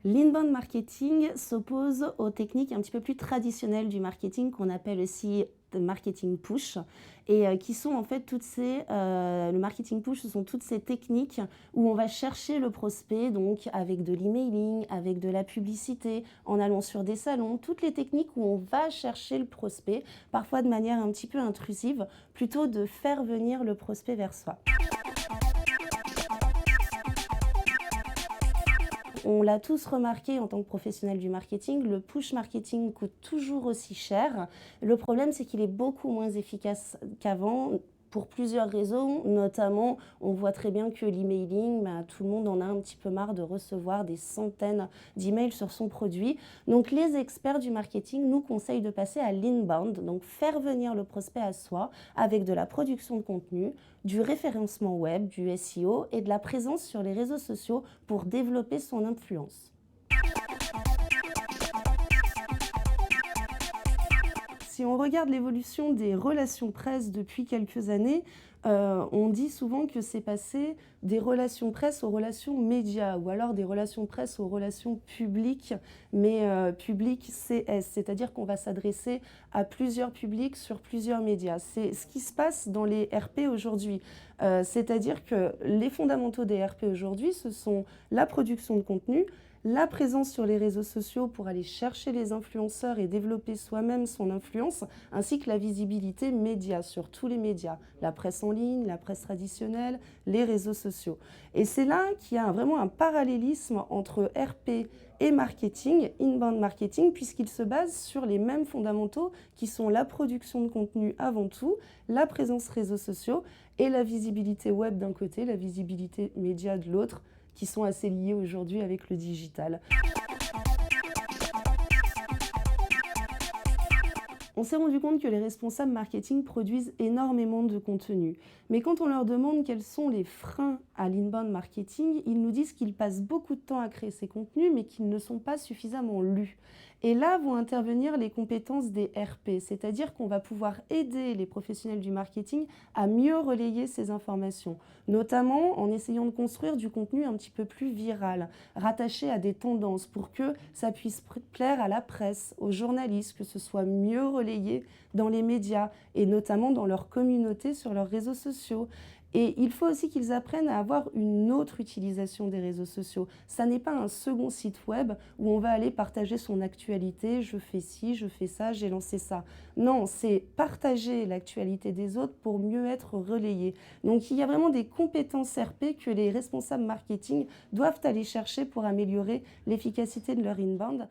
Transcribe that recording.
L'inbound marketing s'oppose aux techniques un petit peu plus traditionnelles du marketing qu'on appelle aussi de marketing push et qui sont en fait le marketing push, ce sont toutes ces techniques où on va chercher le prospect donc avec de l'emailing, avec de la publicité, en allant sur des salons, toutes les techniques où on va chercher le prospect, parfois de manière un petit peu intrusive, plutôt de faire venir le prospect vers soi. On l'a tous remarqué en tant que professionnel du marketing, le push marketing coûte toujours aussi cher. Le problème, c'est qu'il est beaucoup moins efficace qu'avant pour plusieurs raisons. Notamment, on voit très bien que l'emailing, tout le monde en a un petit peu marre de recevoir des centaines d'emails sur son produit. Donc, les experts du marketing nous conseillent de passer à l'inbound, donc faire venir le prospect à soi avec de la production de contenu, du référencement web, du SEO et de la présence sur les réseaux sociaux pour développer son influence. Si on regarde l'évolution des relations presse depuis quelques années, on dit souvent que c'est passé des relations presse aux relations médias ou alors des relations presse aux relations publiques, mais publiques CS, c'est-à-dire qu'on va s'adresser à plusieurs publics sur plusieurs médias. C'est ce qui se passe dans les RP aujourd'hui. C'est-à-dire que les fondamentaux des RP aujourd'hui, ce sont la production de contenu, la présence sur les réseaux sociaux pour aller chercher les influenceurs et développer soi-même son influence, ainsi que la visibilité média sur tous les médias, la presse en ligne, la presse traditionnelle, les réseaux sociaux. Et c'est là qu'il y a vraiment un parallélisme entre RP et marketing, inbound marketing, puisqu'il se base sur les mêmes fondamentaux qui sont la production de contenu avant tout, la présence réseaux sociaux et la visibilité web d'un côté, la visibilité média de l'autre, qui sont assez liés aujourd'hui avec le digital. On s'est rendu compte que les responsables marketing produisent énormément de contenu. Mais quand on leur demande quels sont les freins à l'inbound marketing, ils nous disent qu'ils passent beaucoup de temps à créer ces contenus, mais qu'ils ne sont pas suffisamment lus. Et là vont intervenir les compétences des RP, c'est-à-dire qu'on va pouvoir aider les professionnels du marketing à mieux relayer ces informations, notamment en essayant de construire du contenu un petit peu plus viral, rattaché à des tendances pour que ça puisse plaire à la presse, aux journalistes, que ce soit mieux relayé dans les médias et notamment dans leur communauté sur leurs réseaux sociaux. Et il faut aussi qu'ils apprennent à avoir une autre utilisation des réseaux sociaux. Ça n'est pas un second site web où on va aller partager son actualité, je fais ci, je fais ça, j'ai lancé ça. Non, c'est partager l'actualité des autres pour mieux être relayé. Donc il y a vraiment des compétences RP que les responsables marketing doivent aller chercher pour améliorer l'efficacité de leur inbound.